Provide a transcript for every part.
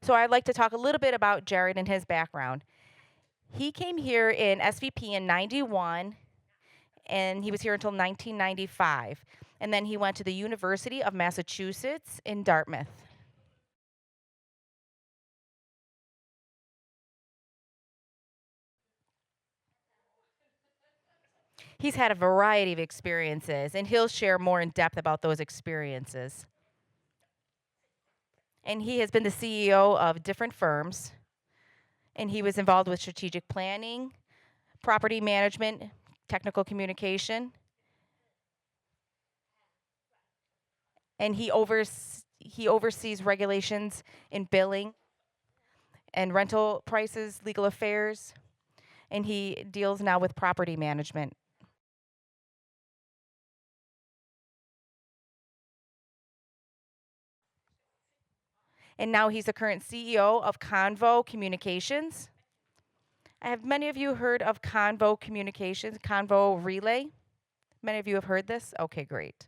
So I'd like to talk a little bit about Jarrod and his background. He came here in SVP in 91, and he was here until 1995. And then he went to the University of Massachusetts in Dartmouth. He's had a variety of experiences, and he'll share more in depth about those experiences. And he has been the CEO of different firms, and he was involved with strategic planning, property management, technical communication, and he oversees regulations in billing and rental prices, legal affairs, and he deals now with property management. And now he's the current CEO of Convo Communications. Have many of you heard of Convo Communications, Convo Relay? Many of you have heard this? Okay, great.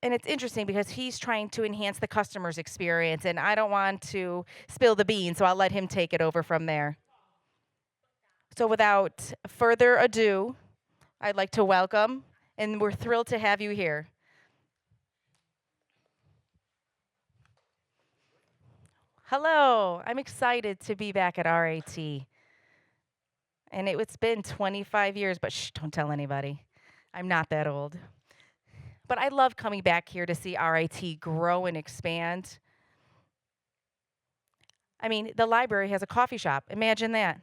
And it's interesting because he's trying to enhance the customer's experience, and I don't want to spill the beans, so I'll let him take it over from there. So without further ado, I'd like to welcome, and we're thrilled to have you here. Hello, I'm excited to be back at RAT. And it's been 25 years, but shh, don't tell anybody. I'm not that old. But I love coming back here to see RIT grow and expand. I mean, the library has a coffee shop. Imagine that.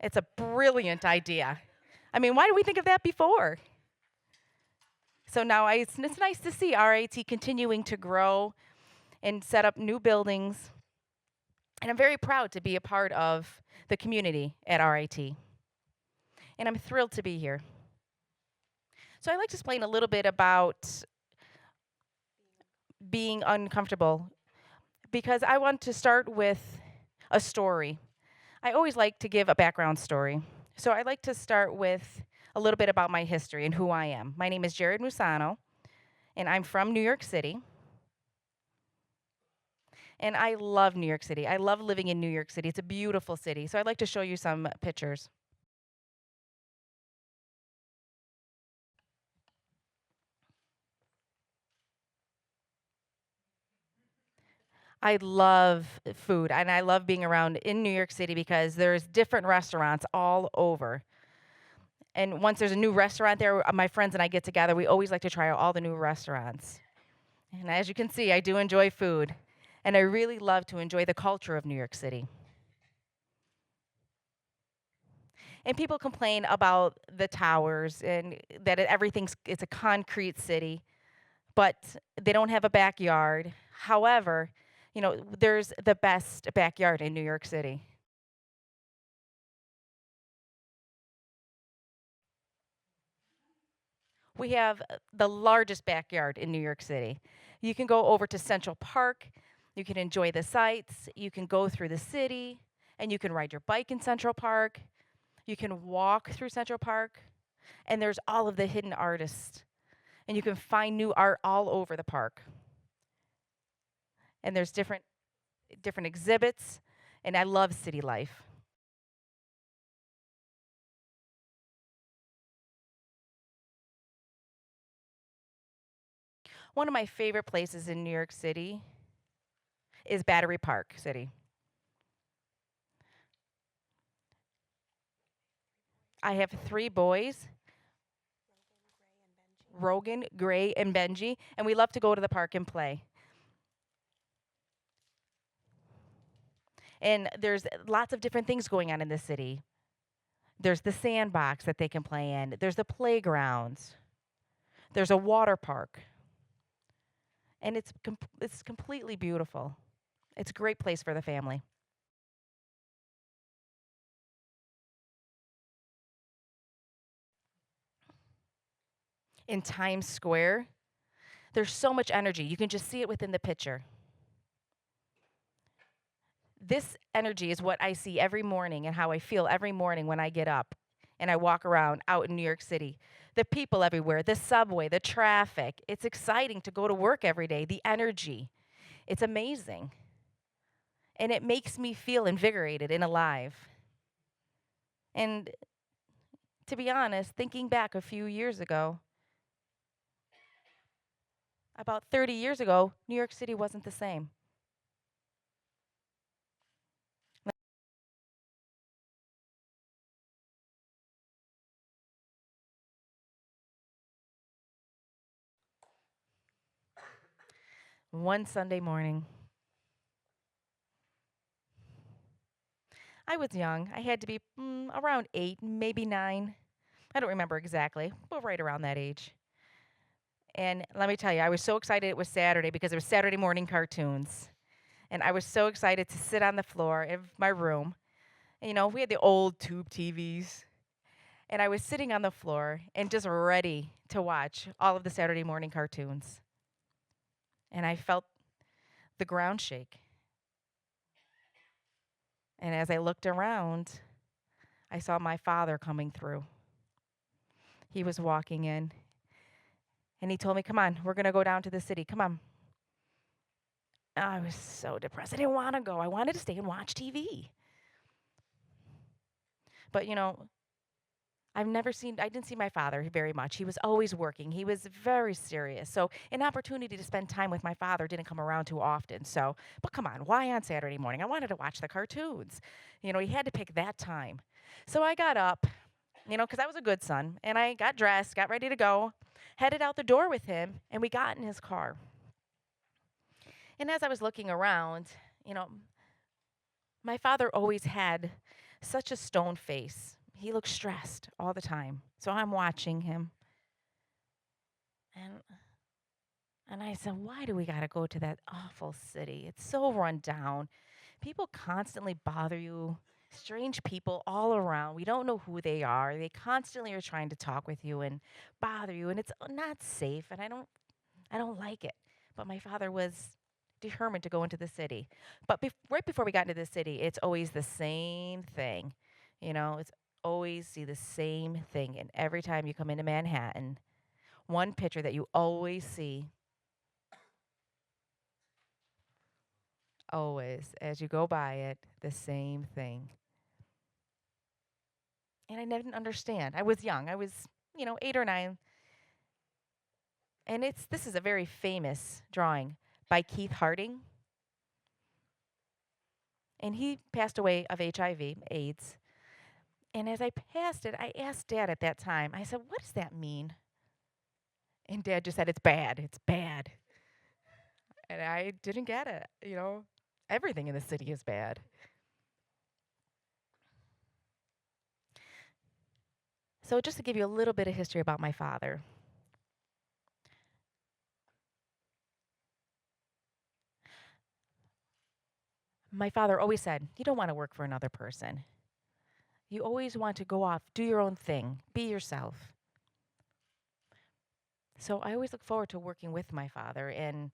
It's a brilliant idea. I mean, why did we think of that before? So now it's nice to see RIT continuing to grow and set up new buildings. And I'm very proud to be a part of the community at RIT. And I'm thrilled to be here. So I'd like to explain a little bit about being uncomfortable because I want to start with a story. I always like to give a background story. So I'd like to start with a little bit about my history and who I am. My name is Jarrod Musano, and I'm from New York City. And I love New York City. I love living in New York City. It's a beautiful city. So I'd like to show you some pictures. I love food and I love being around in New York City because there's different restaurants all over. And once there's a new restaurant there, my friends and I get together. We always like to try out all the new restaurants. And as you can see, I do enjoy food. And I really love to enjoy the culture of New York City. And people complain about the towers and that it's a concrete city, but they don't have a backyard. However, there's the best backyard in New York City. We have the largest backyard in New York City. You can go over to Central Park, you can enjoy the sights, you can go through the city, and you can ride your bike in Central Park. You can walk through Central Park, and there's all of the hidden artists. And you can find new art all over the park. And there's different exhibits, and I love city life. One of my favorite places in New York City is Battery Park City. I have 3 boys, Rogan, Gray, and Benji, and we love to go to the park and play. And there's lots of different things going on in the city. There's the sandbox that they can play in. There's the playgrounds. There's a water park. And it's completely beautiful. It's a great place for the family. In Times Square, there's so much energy. You can just see it within the picture. This energy is what I see every morning and how I feel every morning when I get up. and I walk around out in New York City. The people everywhere, the subway, the traffic. It's exciting to go to work every day, the energy. It's amazing. And it makes me feel invigorated and alive. And to be honest, thinking back a few years ago, about 30 years ago, New York City wasn't the same. One Sunday morning, I was young. I had to be around 8, maybe 9. I don't remember exactly, but right around that age. And let me tell you, I was so excited it was Saturday because it was Saturday morning cartoons. And I was so excited to sit on the floor of my room. And, we had the old tube TVs. And I was sitting on the floor and just ready to watch all of the Saturday morning cartoons. And I felt the ground shake. And as I looked around, I saw my father coming through. He was walking in. And he told me, "Come on, we're going to go down to the city. Come on." I was so depressed. I didn't want to go. I wanted to stay and watch TV. But, I didn't see my father very much. He was always working. He was very serious. So an opportunity to spend time with my father didn't come around too often. So, but come on, why on Saturday morning? I wanted to watch the cartoons. He had to pick that time. So I got up, because I was a good son, and I got dressed, got ready to go, headed out the door with him, and we got in his car. And as I was looking around, you know, my father always had such a stone face. He looked stressed all the time. So I'm watching him. And and I said, "Why do we got to go to that awful city? It's so run down. People constantly bother you. Strange people all around. We don't know who they are. They constantly are trying to talk with you and bother you, and it's not safe, and I don't like it." But my father was determined to go into the city. But right before we got into the city, it's always the same thing. It's always see the same thing. And every time you come into Manhattan, one picture that you always see, always, as you go by it, the same thing. And I didn't understand. I was young. I was, 8 or 9. And this is a very famous drawing by Keith Harding. And he passed away of HIV, AIDS. And as I passed it, I asked Dad at that time, I said, "What does that mean?" And Dad just said, "It's bad. It's bad." And I didn't get it. Everything in the city is bad. So, just to give you a little bit of history about my father always said, "You don't want to work for another person. You always want to go off, do your own thing, be yourself." So I always look forward to working with my father and,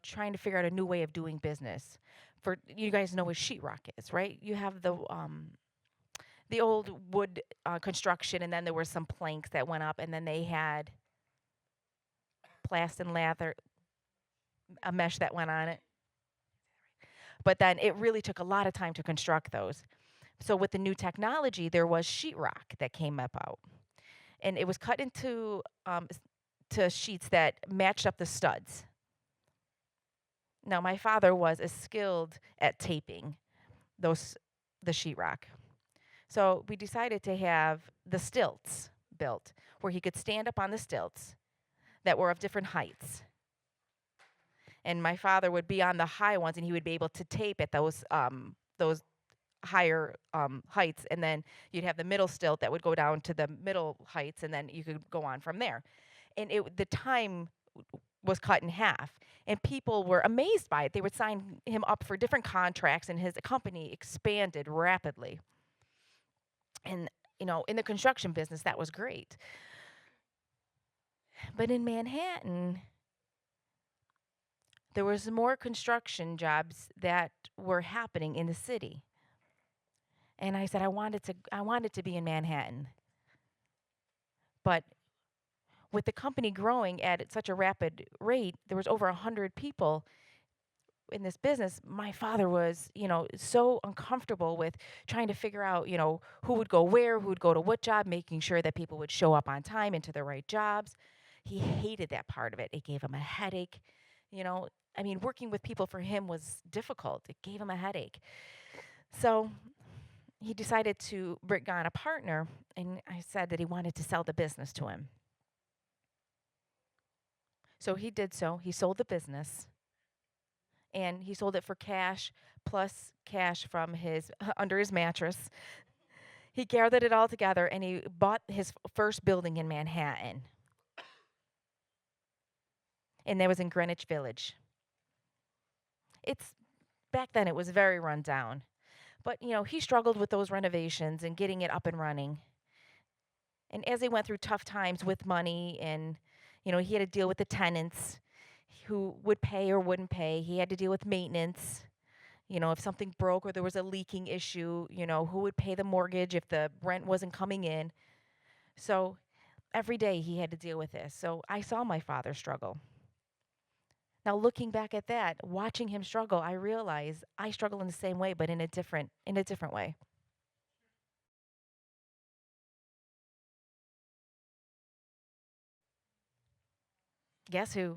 trying to figure out a new way of doing business. For you guys know what sheetrock is, right? You have the old wood construction, and then there were some planks that went up, and then they had plast and lather, a mesh that went on it. But then it really took a lot of time to construct those. So with the new technology, there was sheetrock that came up out, and it was cut into to sheets that matched up the studs. Now, my father was as skilled at taping those the sheetrock. So we decided to have the stilts built where he could stand up on the stilts that were of different heights. And my father would be on the high ones and he would be able to tape at those higher heights, and then you'd have the middle stilt that would go down to the middle heights, and then you could go on from there. And the time was cut in half, and people were amazed by it. They would sign him up for different contracts, and his company expanded rapidly. And in the construction business, that was great. But in Manhattan, there was more construction jobs that were happening in the city. And I said I wanted to be in Manhattan. But with the company growing at such a rapid rate, there was over 100 people in this business. My father was, so uncomfortable with trying to figure out, who would go where, who would go to what job, making sure that people would show up on time into the right jobs. He hated that part of it. It gave him a headache. You know, working with people for him was difficult. It gave him a headache. So he decided to bring on a partner, and I said that he wanted to sell the business to him. So he did so. He sold the business, and he sold it for cash plus cash from his under his mattress. He gathered it all together, and he bought his first building in Manhattan, and that was in Greenwich Village. It's back then it was very run down, but he struggled with those renovations and getting it up and running. And as he went through tough times with money, and he had to deal with the tenants who would pay or wouldn't pay. He had to deal with maintenance. If something broke or there was a leaking issue, who would pay the mortgage if the rent wasn't coming in. So every day he had to deal with this. So I saw my father struggle. Now looking back at that, watching him struggle, I realize I struggle in the same way, but in a different way. Guess who?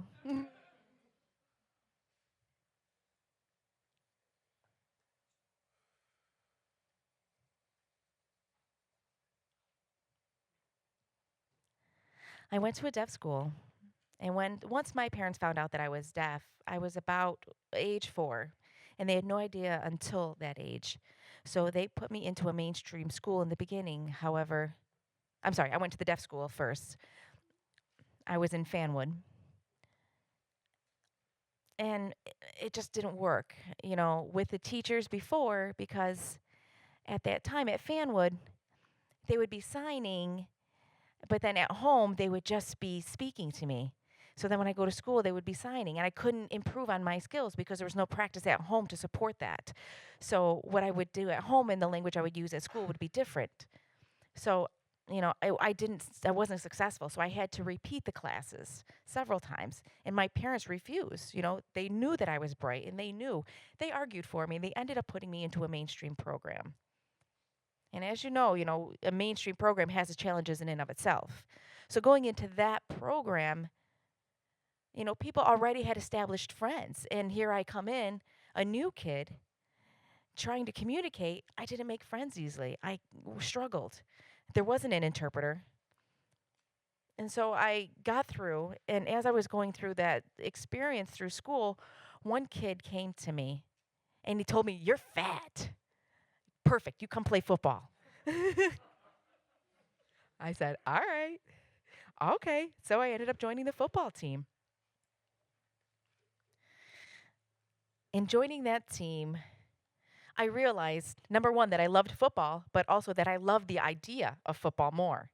I went to a deaf school. And once my parents found out that I was deaf, I was about age 4, and they had no idea until that age. So they put me into a mainstream school in the beginning. However, I'm sorry, I went to the deaf school first. I was in Fanwood, and it just didn't work, with the teachers before, because at that time at Fanwood, they would be signing, but then at home they would just be speaking to me. So then when I go to school, they would be signing, and I couldn't improve on my skills because there was no practice at home to support that. So what I would do at home and the language I would use at school would be different. So, I wasn't successful. So I had to repeat the classes several times, and my parents refused. They knew that I was bright, and they argued for me. They ended up putting me into a mainstream program. And as a mainstream program has its challenges in and of itself. So going into that program, people already had established friends. And here I come in, a new kid, trying to communicate. I didn't make friends easily. I struggled. There wasn't an interpreter. And so I got through. And as I was going through that experience through school, one kid came to me and he told me, "You're fat. Perfect. You come play football." I said, "All right. Okay." So I ended up joining the football team. In joining that team, I realized, number one, that I loved football, but also that I loved the idea of football more.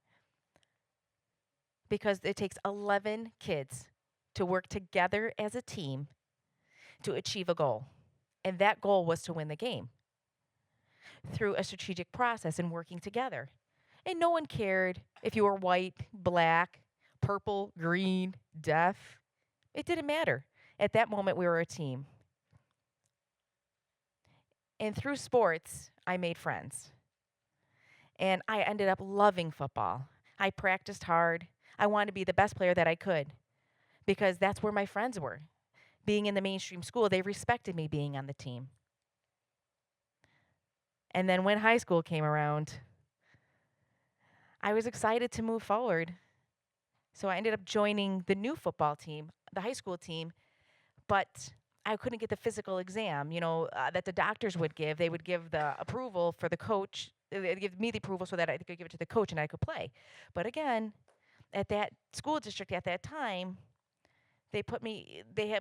Because it takes 11 kids to work together as a team to achieve a goal. And that goal was to win the game through a strategic process and working together. And no one cared if you were white, black, purple, green, deaf. It didn't matter. At that moment, we were a team. And through sports, I made friends. And I ended up loving football. I practiced hard. I wanted to be the best player that I could because that's where my friends were. Being in the mainstream school, they respected me being on the team. And then when high school came around, I was excited to move forward. So I ended up joining the new football team, the high school team, but I couldn't get the physical exam, that the doctors would give. They would give the approval for the coach. They'd give me the approval so that I could give it to the coach and I could play. But again, at that school district at that time, they had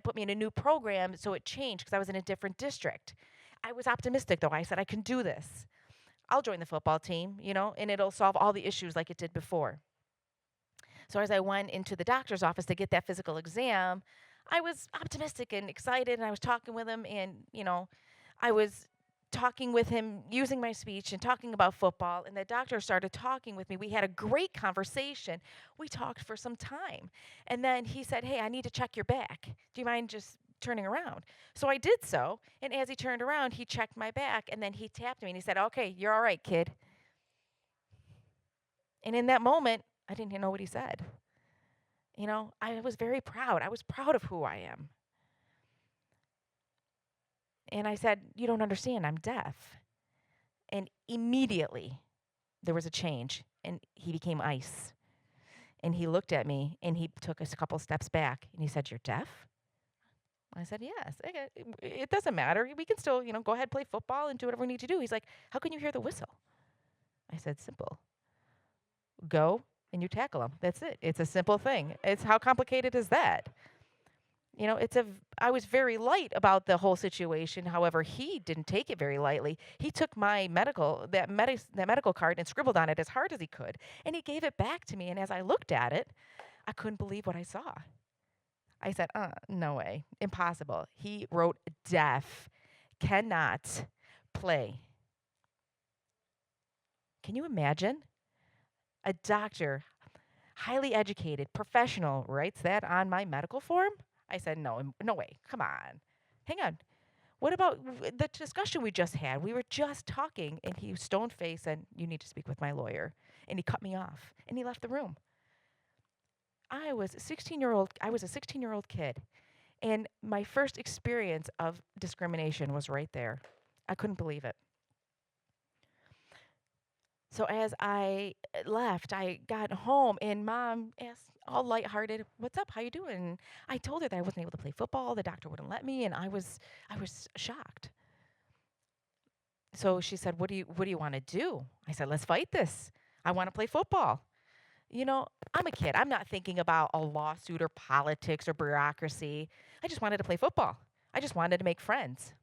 put me in a new program, so it changed because I was in a different district. I was optimistic though. I said I can do this. I'll join the football team, and it'll solve all the issues like it did before. So as I went into the doctor's office to get that physical exam, I was optimistic and excited, and I was talking with him, and I was talking with him, using my speech and talking about football, and the doctor started talking with me. We had a great conversation. We talked for some time. And then he said, "Hey, I need to check your back. Do you mind just turning around?" So I did so, and as he turned around, he checked my back, and then he tapped me and he said, "Okay, you're all right, kid." And in that moment, I didn't even know what he said. I was very proud. I was proud of who I am. And I said, "You don't understand, I'm deaf." And immediately there was a change, and he became ice. And he looked at me and he took us a couple steps back and he said, "You're deaf?" I said, "Yes. Okay, it doesn't matter. We can still, go ahead, play football and do whatever we need to do." He's like, "How can you hear the whistle?" I said, "Simple. Go and you tackle them. That's it. It's a simple thing. It's how complicated is that?" I was very light about the whole situation. However, he didn't take it very lightly. He took my medical card and scribbled on it as hard as he could, and he gave it back to me. And as I looked at it, I couldn't believe what I saw. I said, "No way, impossible." He wrote deaf, cannot play. Can you imagine? A doctor, highly educated, professional, writes that on my medical form? I said, "No, no way. Come on. Hang on. What about the discussion we just had? We were just talking," and he stone faced said, "You need to speak with my lawyer." And he cut me off and he left the room. I was a 16-year-old kid, and my first experience of discrimination was right there. I couldn't believe it. So as I left, I got home and mom asked, all lighthearted, "What's up? How you doing?" I told her that I wasn't able to play football. The doctor wouldn't let me, and I was shocked. So she said, "What do you want to do?" I said, "Let's fight this. I want to play football." I'm a kid. I'm not thinking about a lawsuit or politics or bureaucracy. I just wanted to play football. I just wanted to make friends.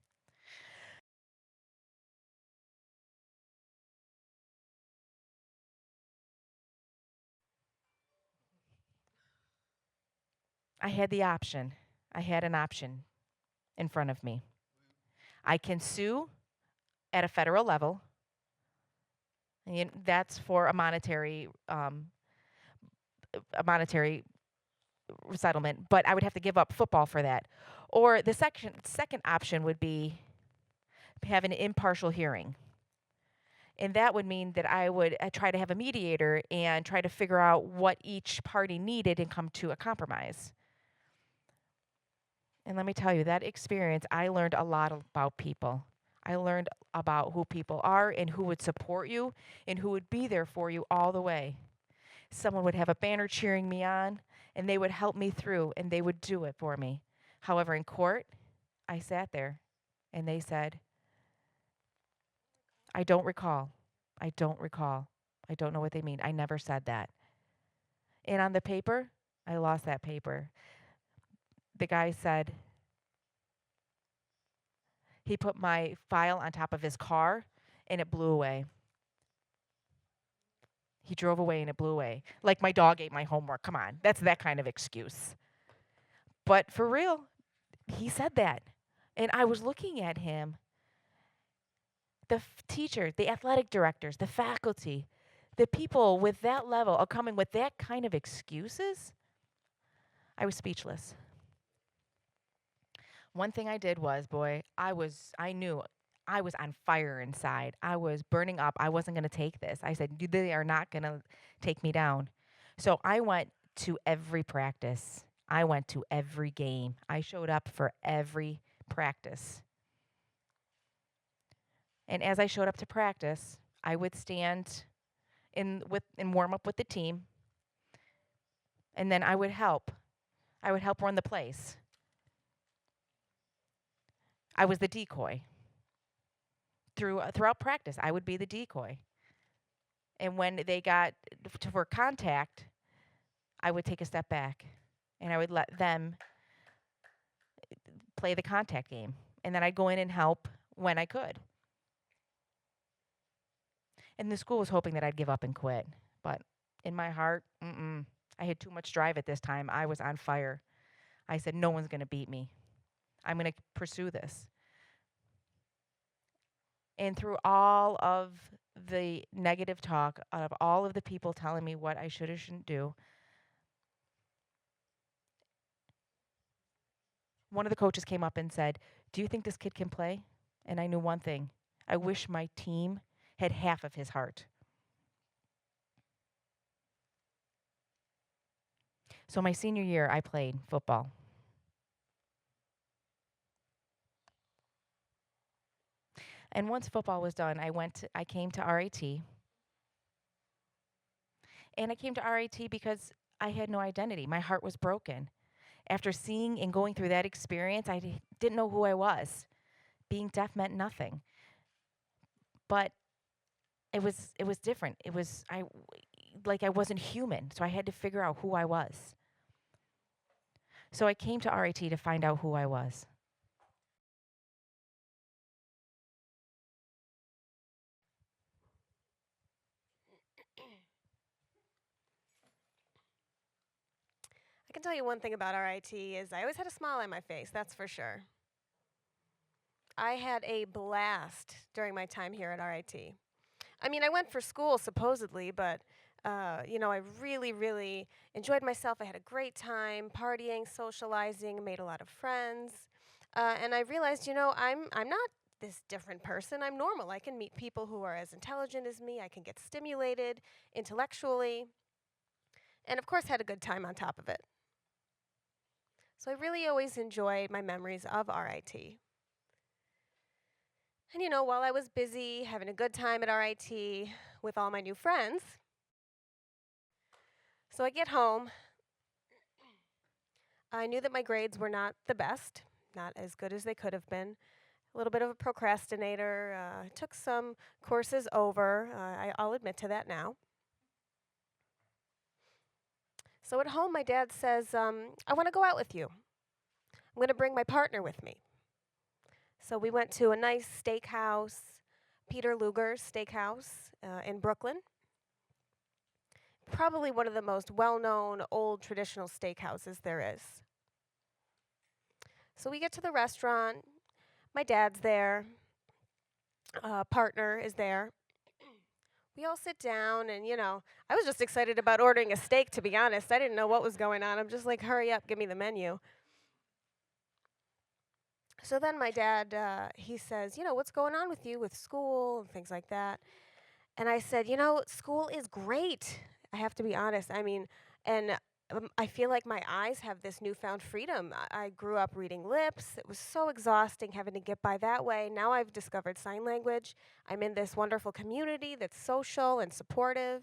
I had the option. I had an option in front of me. I can sue at a federal level. And that's for a monetary settlement, but I would have to give up football for that. Or the second option would be have an impartial hearing. And that would mean that I would try to have a mediator and try to figure out what each party needed and come to a compromise. And let me tell you, that experience, I learned a lot about people. I learned about who people are and who would support you and who would be there for you all the way. Someone would have a banner cheering me on, and they would help me through, and they would do it for me. However, in court, I sat there, and they said, "I don't recall. I don't recall. I don't know what they mean. I never said that." And on the paper, I lost that paper. The guy said he put my file on top of his car, and it blew away. He drove away and it blew away. Like my dog ate my homework. Come on. That's that kind of excuse. But for real, he said that. And I was looking at him, the teacher, the athletic directors, the faculty, the people with that level are coming with that kind of excuses. I was speechless. One thing I did was, boy, I knew I was on fire inside. I was burning up. I wasn't going to take this. I said, They are not going to take me down." So I went to every practice. I went to every game. I showed up for every practice. And as I showed up to practice, I would stand and warm up with the team, and then I would help. I would help run the plays. I was the decoy. Throughout practice, I would be the decoy. And when they got for contact, I would take a step back and I would let them play the contact game. And then I'd go in and help when I could. And the school was hoping that I'd give up and quit. But in my heart, I had too much drive at this time. I was on fire. I said, "No one's going to beat me. I'm going to pursue this." And through all of the negative talk, out of all of the people telling me what I should or shouldn't do, one of the coaches came up and said, "Do you think this kid can play?" And I knew one thing: I wish my team had half of his heart. So my senior year, I played football. And once football was done, I came to RIT. And I came to RIT because I had no identity. My heart was broken. After seeing and going through that experience, didn't know who I was. Being deaf meant nothing. But it was different. It was I wasn't human, so I had to figure out who I was. So I came to RIT to find out who I was. I can tell you one thing about RIT is I always had a smile on my face, that's for sure. I had a blast during my time here at RIT. I mean, I went for school supposedly, but I really, really enjoyed myself. I had a great time partying, socializing, made a lot of friends, and I realized, I'm not this different person. I'm normal. I can meet people who are as intelligent as me. I can get stimulated intellectually, and of course, had a good time on top of it. So I really always enjoyed my memories of RIT. And while I was busy having a good time at RIT with all my new friends, so I get home, I knew that my grades were not the best, not as good as they could have been. A little bit of a procrastinator, took some courses over. I'll admit to that now. So at home, my dad says, I want to go out with you. I'm going to bring my partner with me. So we went to a nice steakhouse, Peter Luger's Steakhouse in Brooklyn. Probably one of the most well-known old traditional steakhouses there is. So we get to the restaurant. My dad's there. Partner is there. We all sit down, and I was just excited about ordering a steak, to be honest. I didn't know what was going on. I'm just like, hurry up, give me the menu. So then my dad, he says, what's going on with you with school and things like that? And I said, school is great. I have to be honest. I mean, and I feel like my eyes have this newfound freedom. I grew up reading lips. It was so exhausting having to get by that way. Now I've discovered sign language. I'm in this wonderful community that's social and supportive.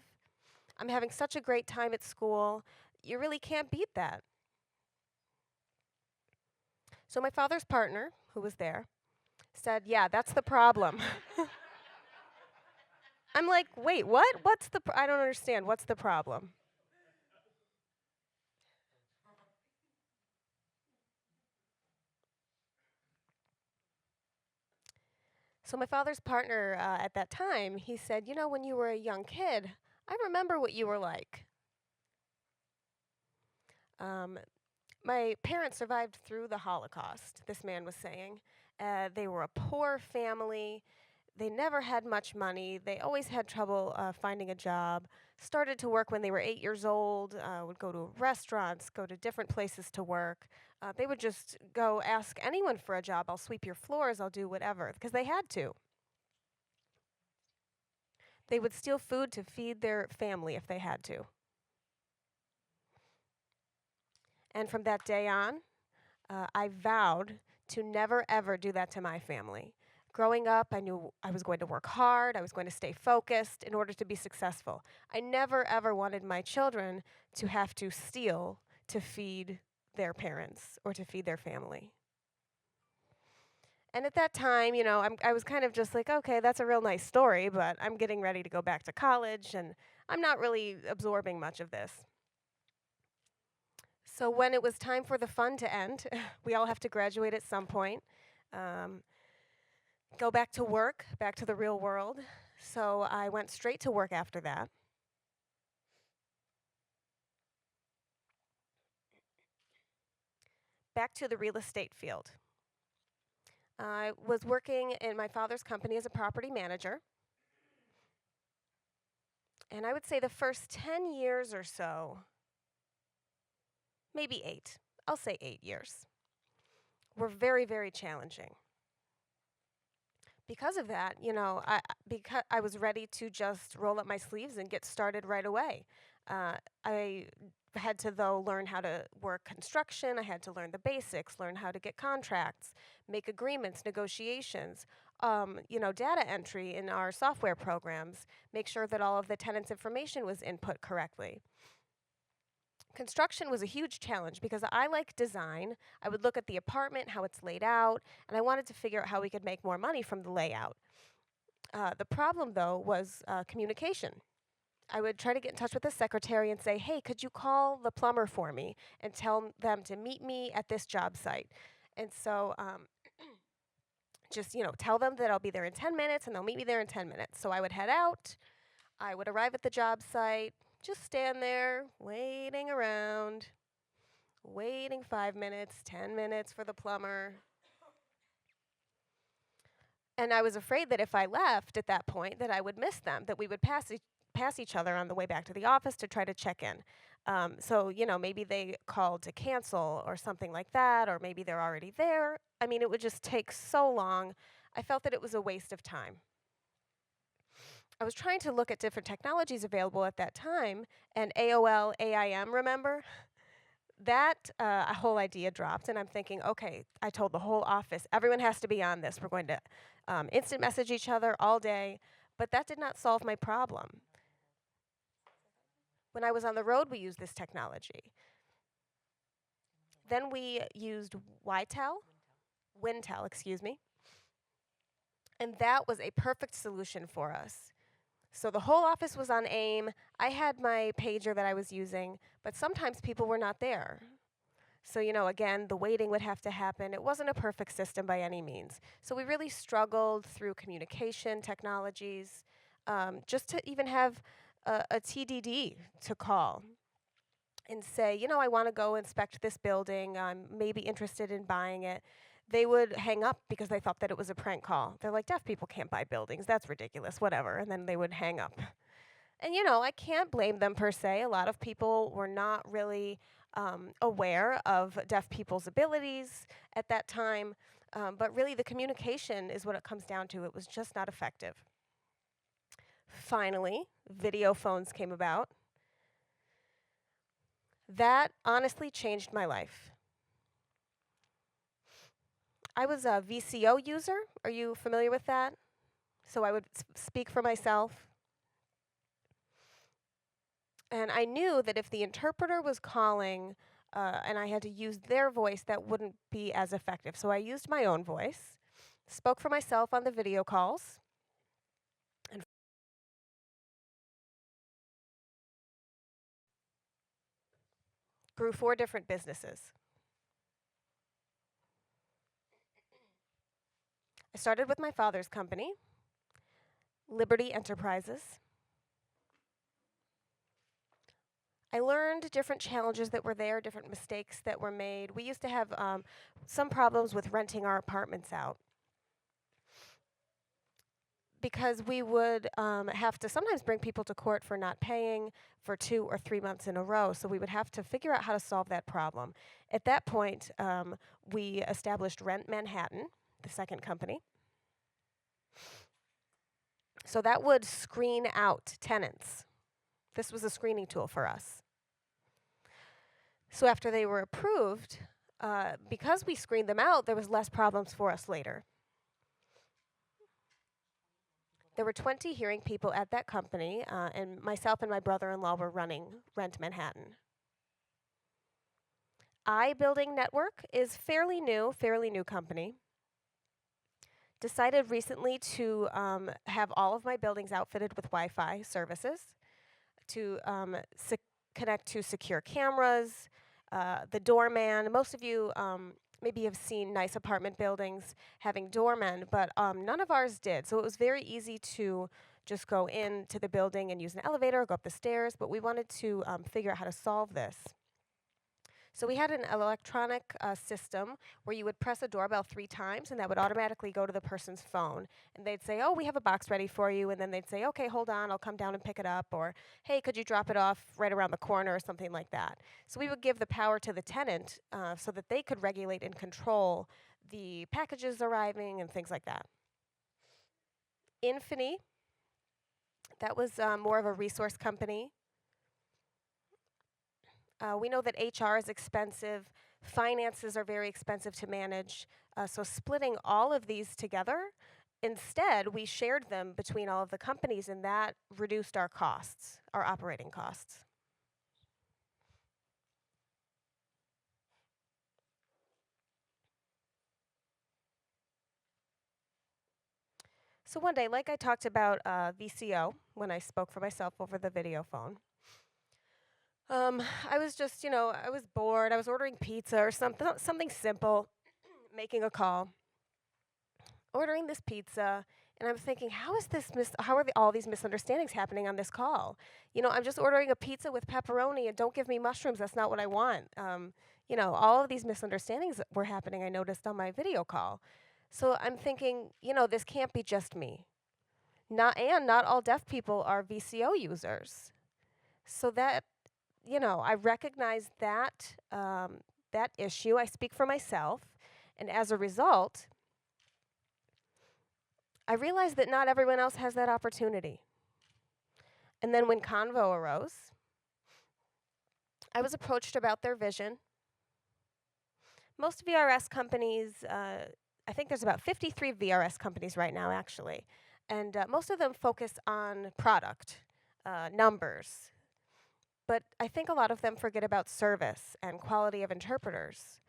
I'm having such a great time at school. You really can't beat that. So my father's partner, who was there, said, yeah, that's the problem. I'm like, wait, what? I don't understand. What's the problem? So my father's partner at that time, he said, when you were a young kid, I remember what you were like. Um, my parents survived through the Holocaust, this man was saying. They were a poor family. They never had much money. They always had trouble finding a job. Started to work when they were 8 years old, would go to restaurants, go to different places to work. They would just go ask anyone for a job. I'll sweep your floors, I'll do whatever, because they had to. They would steal food to feed their family if they had to. And from that day on, I vowed to never ever do that to my family. Growing up, I knew I was going to work hard, I was going to stay focused in order to be successful. I never ever wanted my children to have to steal to feed their parents or to feed their family. And at that time, I was kind of just like, okay, that's a real nice story, but I'm getting ready to go back to college and I'm not really absorbing much of this. So when it was time for the fun to end, we all have to graduate at some point, um, go back to work, back to the real world. So I went straight to work after that. Back to the real estate field. I was working in my father's company as a property manager. And I would say the first 10 years or so, maybe 8, I'll say 8 years, were very, very challenging. Because of that, because I was ready to just roll up my sleeves and get started right away. I had to, though, learn how to work construction. I had to learn the basics, learn how to get contracts, make agreements, negotiations, data entry in our software programs, make sure that all of the tenants' information was input correctly. Construction was a huge challenge because I like design. I would look at the apartment, how it's laid out, and I wanted to figure out how we could make more money from the layout. The problem, though, was communication. I would try to get in touch with the secretary and say, hey, could you call the plumber for me and tell them to meet me at this job site? And so just, tell them that I'll be there in 10 minutes and they'll meet me there in 10 minutes. So I would head out. I would arrive at the job site, just stand there, waiting around, waiting 5 minutes, 10 minutes for the plumber. And I was afraid that if I left at that point, that I would miss them, that we would pass each other on the way back to the office to try to check in. So, maybe they called to cancel or something like that, or maybe they're already there. I mean, it would just take so long. I felt that it was a waste of time. I was trying to look at different technologies available at that time, and AOL, AIM, remember? That whole idea dropped, and I'm thinking, okay, I told the whole office, everyone has to be on this. We're going to instant message each other all day, but that did not solve my problem. When I was on the road, we used this technology. Then we used Wintel, excuse me, and that was a perfect solution for us. So the whole office was on AIM. I had my pager that I was using, but sometimes people were not there. So, again, the waiting would have to happen. It wasn't a perfect system by any means. So we really struggled through communication technologies, just to even have a TDD to call and say, I want to go inspect this building. I'm maybe interested in buying it. They would hang up because they thought that it was a prank call. They're like, deaf people can't buy buildings. That's ridiculous, whatever. And then they would hang up. And, I can't blame them per se. A lot of people were not really aware of deaf people's abilities at that time. But really, the communication is what it comes down to. It was just not effective. Finally, video phones came about. That honestly changed my life. I was a VCO user. Are you familiar with that? So I would speak for myself. And I knew that if the interpreter was calling and I had to use their voice, that wouldn't be as effective. So I used my own voice, spoke for myself on the video calls, and grew 4 different businesses. I started with my father's company, Liberty Enterprises. I learned different challenges that were there, different mistakes that were made. We used to have some problems with renting our apartments out because we would have to sometimes bring people to court for not paying for 2 or 3 months in a row. So we would have to figure out how to solve that problem. At that point, we established Rent Manhattan, the second company. So that would screen out tenants. This was a screening tool for us. So after they were approved, because we screened them out, there was less problems for us later. There were 20 hearing people at that company, and myself and my brother-in-law were running Rent Manhattan. iBuilding Network is fairly new company. Decided recently to have all of my buildings outfitted with Wi-Fi services, to connect to secure cameras, the doorman. Most of you maybe have seen nice apartment buildings having doormen, but none of ours did. So it was very easy to just go into the building and use an elevator or go up the stairs, but we wanted to figure out how to solve this. So we had an electronic system where you would press a doorbell 3 times and that would automatically go to the person's phone. And they'd say, oh, we have a box ready for you. And then they'd say, okay, hold on, I'll come down and pick it up. Or, hey, could you drop it off right around the corner or something like that. So we would give the power to the tenant so that they could regulate and control the packages arriving and things like that. Infini, that was more of a resource company. We know that HR is expensive, finances are very expensive to manage, so splitting all of these together, instead we shared them between all of the companies and that reduced our costs, our operating costs. So one day, like I talked about VCO when I spoke for myself over the video phone, I was just, I was bored. I was ordering pizza or something simple, making a call, ordering this pizza, and I'm thinking, how are all these misunderstandings happening on this call? I'm just ordering a pizza with pepperoni and don't give me mushrooms. That's not what I want. All of these misunderstandings were happening, I noticed on my video call. So I'm thinking, this can't be just me. Not all deaf people are VCO users. So that, I recognize that that issue. I speak for myself, and as a result, I realized that not everyone else has that opportunity. And then when Convo arose, I was approached about their vision. Most VRS companies, I think there's about 53 VRS companies right now, actually, and most of them focus on product, numbers. But I think a lot of them forget about service and quality of interpreters.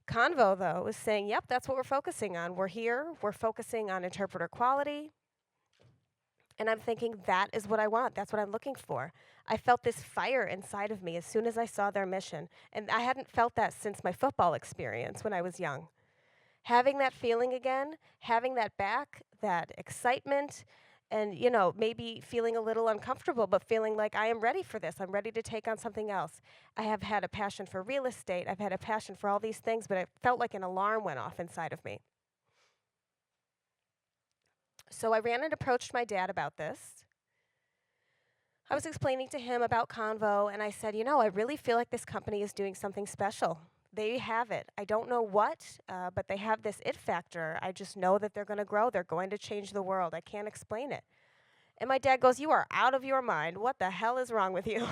Convo, though, is saying, yep, that's what we're focusing on. We're here, we're focusing on interpreter quality. And I'm thinking, that is what I want. That's what I'm looking for. I felt this fire inside of me as soon as I saw their mission. And I hadn't felt that since my football experience when I was young. Having that feeling again, having that back, that excitement, and maybe feeling a little uncomfortable, but feeling like I am ready for this. I'm ready to take on something else. I have had a passion for real estate. I've had a passion for all these things, but it felt like an alarm went off inside of me. So I ran and approached my dad about this. I was explaining to him about Convo, and I said, I really feel like this company is doing something special. They have it. I don't know what, but they have this it factor. I just know that they're going to grow. They're going to change the world. I can't explain it. And my dad goes, you are out of your mind. What the hell is wrong with you?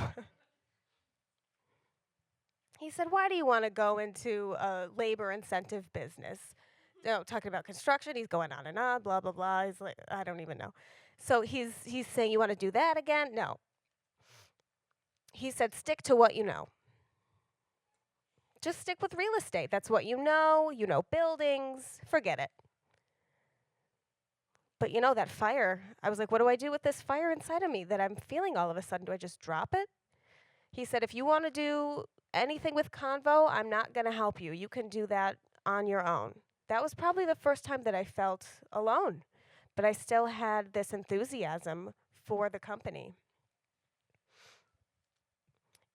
He said, why do you want to go into a labor incentive business? Talking about construction, he's going on and on, blah, blah, blah. He's like, I don't even know. So he's saying, you want to do that again? No. He said, stick to what you know. Just stick with real estate. That's what you know buildings, forget it. But that fire, I was like, what do I do with this fire inside of me that I'm feeling all of a sudden? Do I just drop it? He said, if you want to do anything with Convo, I'm not going to help you. You can do that on your own. That was probably the first time that I felt alone, but I still had this enthusiasm for the company.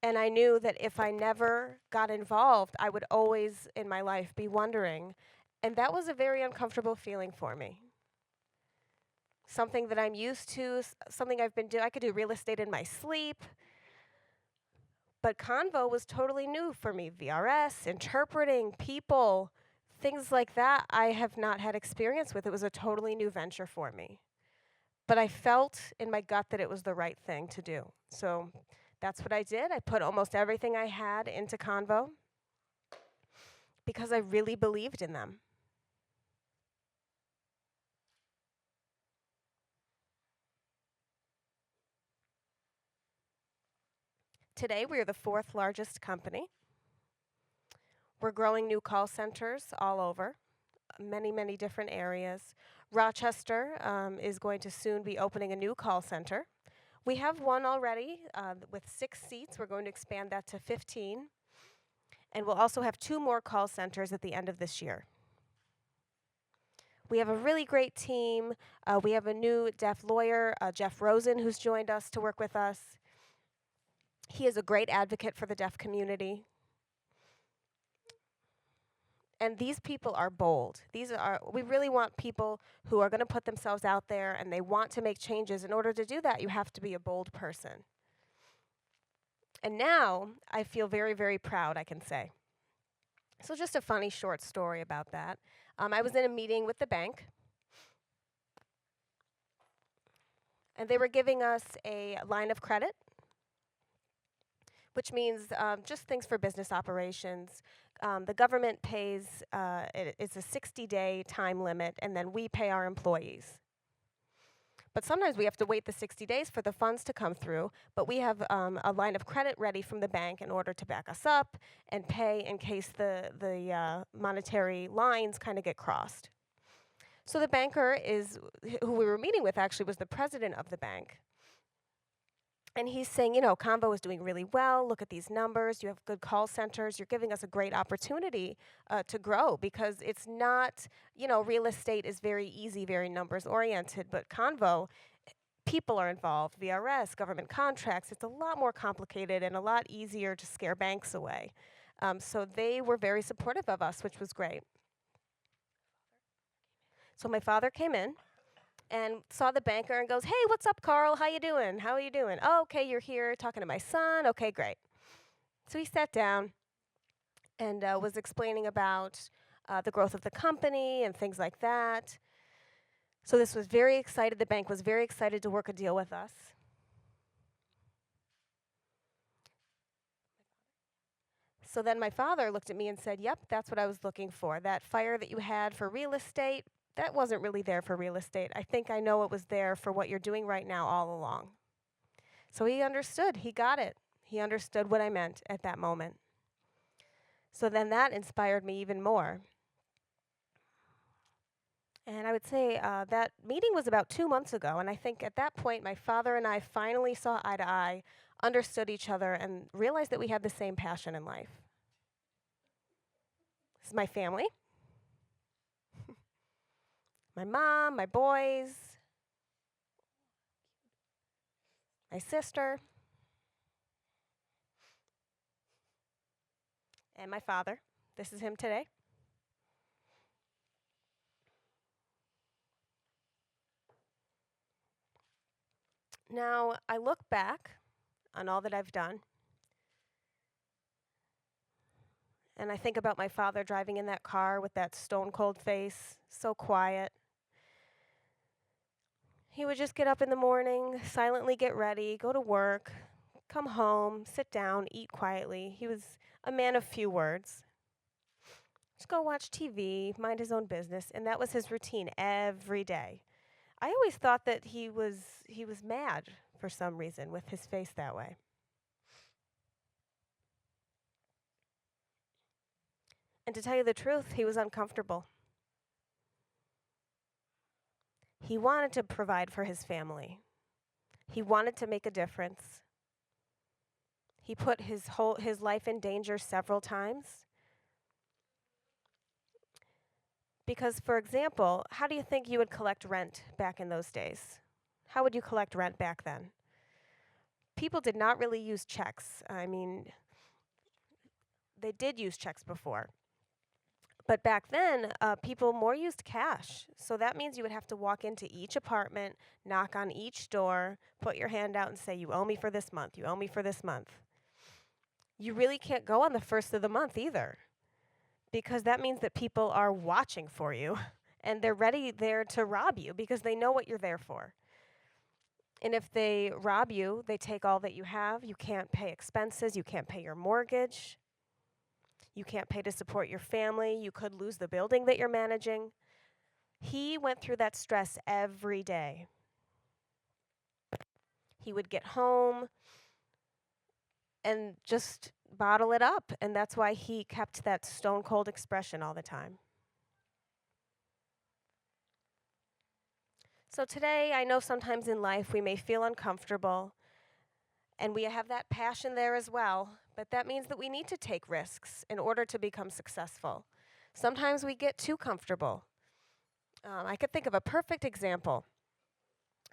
And I knew that if I never got involved, I would always in my life be wondering. And that was a very uncomfortable feeling for me. Something that I'm used to, something I've been doing. I could do real estate in my sleep. But Convo was totally new for me. VRS, interpreting, people, things like that I have not had experience with. It was a totally new venture for me. But I felt in my gut that it was the right thing to do. So that's what I did. I put almost everything I had into Convo because I really believed in them. Today, we are the 4th largest company. We're growing new call centers all over, many, many different areas. Rochester is going to soon be opening a new call center. We have one already with 6 seats. We're going to expand that to 15. And we'll also have 2 more call centers at the end of this year. We have a really great team. We have a new deaf lawyer, Jeff Rosen, who's joined us to work with us. He is a great advocate for the deaf community. And these people are bold. We really want people who are going to put themselves out there and they want to make changes. In order to do that, you have to be a bold person. And now I feel very, very proud, I can say. So, just a funny short story about that. I was in a meeting with the bank, and they were giving us a line of credit, which means just things for business operations. The government pays, it's a 60-day time limit, and then we pay our employees. But sometimes we have to wait the 60 days for the funds to come through, but we have a line of credit ready from the bank in order to back us up and pay in case the monetary lines kind of get crossed. So the banker who we were meeting with actually was the president of the bank. And he's saying, Convo is doing really well. Look at these numbers. You have good call centers. You're giving us a great opportunity to grow because it's not, real estate is very easy, very numbers oriented. But Convo, people are involved, VRS, government contracts. It's a lot more complicated and a lot easier to scare banks away. So they were very supportive of us, which was great. So my father came in and saw the banker and goes, "Hey, what's up, Carl? How you doing? How are you doing? Oh, okay, you're here talking to my son. Okay, great." So he sat down and was explaining about the growth of the company and things like that. So this was very excited. The bank was very excited to work a deal with us. So then my father looked at me and said, "Yep, that's what I was looking for. That fire that you had for real estate, that wasn't really there for real estate. I think I know it was there for what you're doing right now all along." So he understood. He got it. He understood what I meant at that moment. So then that inspired me even more. And I would say that meeting was about 2 months ago. And I think at that point, my father and I finally saw eye to eye, understood each other, and realized that we had the same passion in life. This is my family. My mom, my boys, my sister, and my father. This is him today. Now, I look back on all that I've done, and I think about my father driving in that car with that stone cold face, so quiet. He would just get up in the morning, silently get ready, go to work, come home, sit down, eat quietly. He was a man of few words. Just go watch TV, mind his own business, and that was his routine every day. I always thought that he was mad for some reason with his face that way. And to tell you the truth, he was uncomfortable. He wanted to provide for his family. He wanted to make a difference. He put his life in danger several times. Because, for example, how do you think you would collect rent back in those days? How would you collect rent back then? People did not really use checks. I mean, they did use checks before. But back then, people more used cash. So that means you would have to walk into each apartment, knock on each door, put your hand out and say, "You owe me for this month. You owe me for this month." You really can't go on the first of the month either, because that means that people are watching for you and they're ready there to rob you because they know what you're there for. And if they rob you, they take all that you have. You can't pay expenses. You can't pay your mortgage. You can't pay to support your family. You could lose the building that you're managing. He went through that stress every day. He would get home and just bottle it up. And that's why he kept that stone cold expression all the time. So today, I know sometimes in life we may feel uncomfortable and we have that passion there as well, but that means that we need to take risks in order to become successful. Sometimes we get too comfortable. I could think of a perfect example.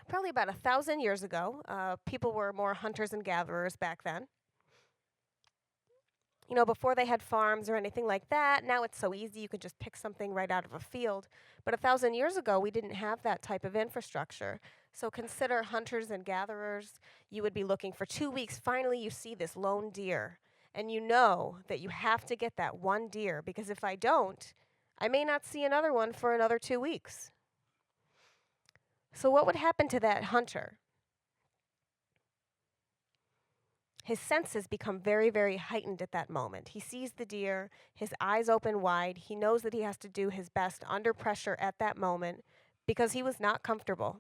Probably about 1,000 years ago, people were more hunters and gatherers back then. You know, before they had farms or anything like that, now it's so easy you can just pick something right out of a field. But 1,000 years ago, we didn't have that type of infrastructure. So consider hunters and gatherers. You would be looking for 2 weeks. Finally, you see this lone deer. And you know that you have to get that one deer because if I don't, I may not see another one for another 2 weeks. So what would happen to that hunter? His senses become very, very heightened at that moment. He sees the deer, his eyes open wide. He knows that he has to do his best under pressure at that moment because he was not comfortable.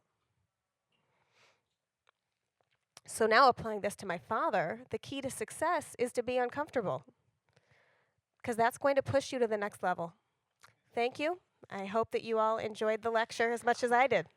So now applying this to my father, the key to success is to be uncomfortable because that's going to push you to the next level. Thank you. I hope that you all enjoyed the lecture as much as I did.